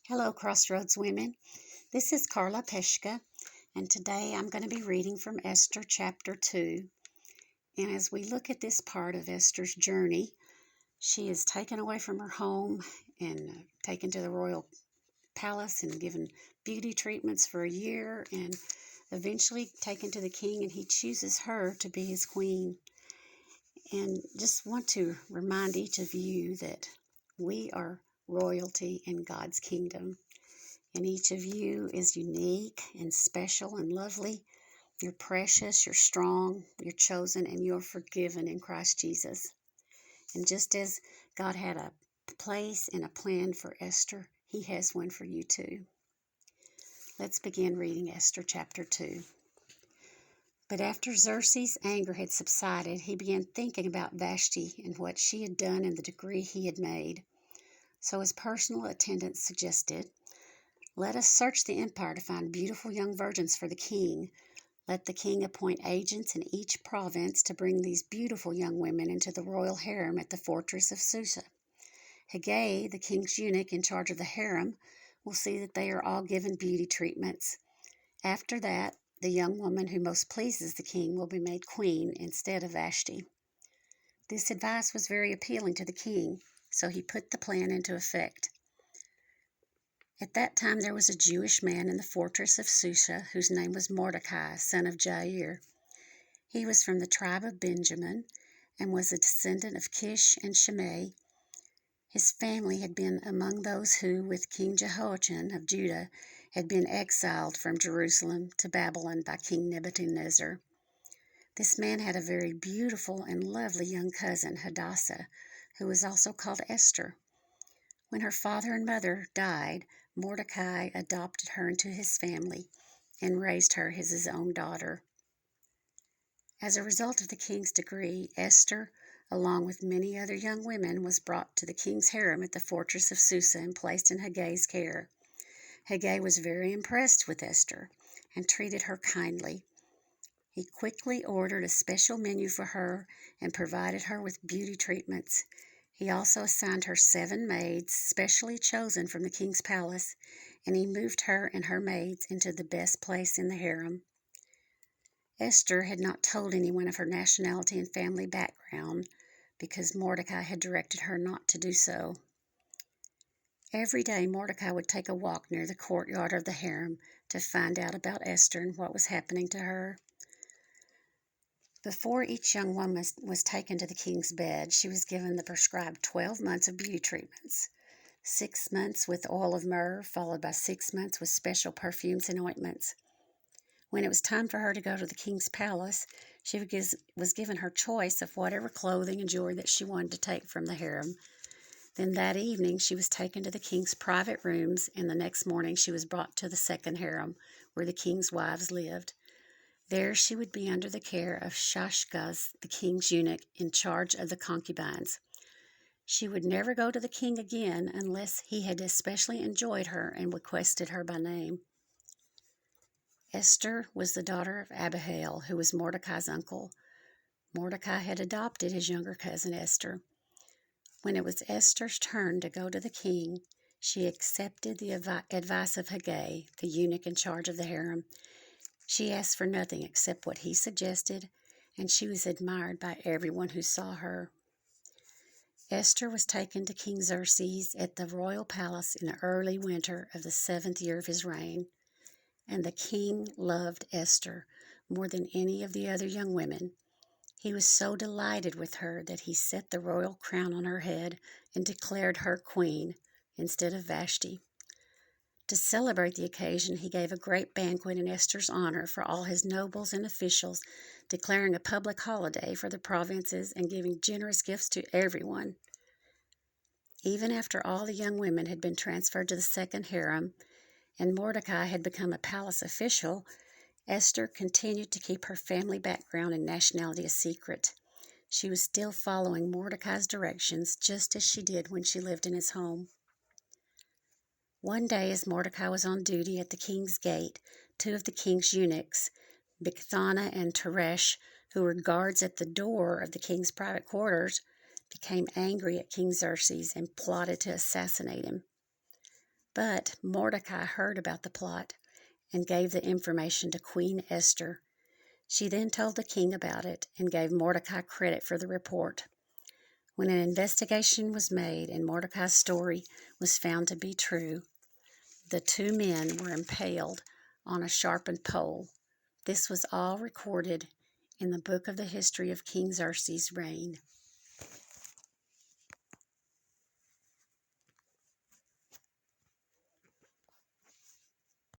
Hello, Crossroads women. This is Carla Peshka, and today I'm going to be reading from Esther Chapter 2. And as we look at this part of Esther's journey, she is taken away from her home and taken to the royal palace and given beauty treatments for a year and eventually taken to the king, and he chooses her to be his queen. And just want to remind each of you that we are royalty in God's kingdom. And each of you is unique and special and lovely. You're precious, you're strong, you're chosen, and you're forgiven in Christ Jesus. And just as God had a place and a plan for Esther, He has one for you too. Let's begin reading Esther chapter 2. But after Xerxes' anger had subsided, he began thinking about Vashti and what she had done and the decree he had made. So his personal attendant suggested, "Let us search the empire to find beautiful young virgins for the king. Let the king appoint agents in each province to bring these beautiful young women into the royal harem at the fortress of Susa. Haggai, the king's eunuch in charge of the harem, will see that they are all given beauty treatments. After that, the young woman who most pleases the king will be made queen instead of Vashti." This advice was very appealing to the king, so he put the plan into effect. At that time there was a Jewish man in the fortress of Susa whose name was Mordecai, son of Jair. He was from the tribe of Benjamin and was a descendant of Kish and Shimei. His family had been among those who, with King Jehoiachin of Judah, had been exiled from Jerusalem to Babylon by King Nebuchadnezzar. This man had a very beautiful and lovely young cousin, Hadassah, who was also called Esther. When her father and mother died, Mordecai adopted her into his family and raised her as his own daughter. As a result of the king's decree, Esther, along with many other young women, was brought to the king's harem at the fortress of Susa and placed in Haggai's care. Haggai was very impressed with Esther and treated her kindly. He quickly ordered a special menu for her and provided her with beauty treatments. He also assigned her 7 maids, specially chosen from the king's palace, and he moved her and her maids into the best place in the harem. Esther had not told anyone of her nationality and family background because Mordecai had directed her not to do so. Every day Mordecai would take a walk near the courtyard of the harem to find out about Esther and what was happening to her. Before each young woman was taken to the king's bed, she was given the prescribed 12 months of beauty treatments, 6 months with oil of myrrh, followed by 6 months with special perfumes and ointments. When it was time for her to go to the king's palace, she was given her choice of whatever clothing and jewelry that she wanted to take from the harem. Then that evening she was taken to the king's private rooms, and the next morning she was brought to the second harem, where the king's wives lived. There she would be under the care of Shashgaz, the king's eunuch, in charge of the concubines. She would never go to the king again unless he had especially enjoyed her and requested her by name. Esther was the daughter of Abihail, who was Mordecai's uncle. Mordecai had adopted his younger cousin Esther. When it was Esther's turn to go to the king, she accepted the advice of Haggai, the eunuch in charge of the harem. She asked for nothing except what he suggested, and she was admired by everyone who saw her. Esther was taken to King Xerxes at the royal palace in the early winter of the 7th year of his reign, and the king loved Esther more than any of the other young women. He was so delighted with her that he set the royal crown on her head and declared her queen instead of Vashti. To celebrate the occasion, he gave a great banquet in Esther's honor for all his nobles and officials, declaring a public holiday for the provinces and giving generous gifts to everyone. Even after all the young women had been transferred to the second harem and Mordecai had become a palace official, Esther continued to keep her family background and nationality a secret. She was still following Mordecai's directions just as she did when she lived in his home. One day, as Mordecai was on duty at the king's gate, 2 of the king's eunuchs, Bigthana and Teresh, who were guards at the door of the king's private quarters, became angry at King Xerxes and plotted to assassinate him. But Mordecai heard about the plot and gave the information to Queen Esther. She then told the king about it and gave Mordecai credit for the report. When an investigation was made and Mordecai's story was found to be true, the two men were impaled on a sharpened pole. This was all recorded in the book of the history of King Xerxes' reign.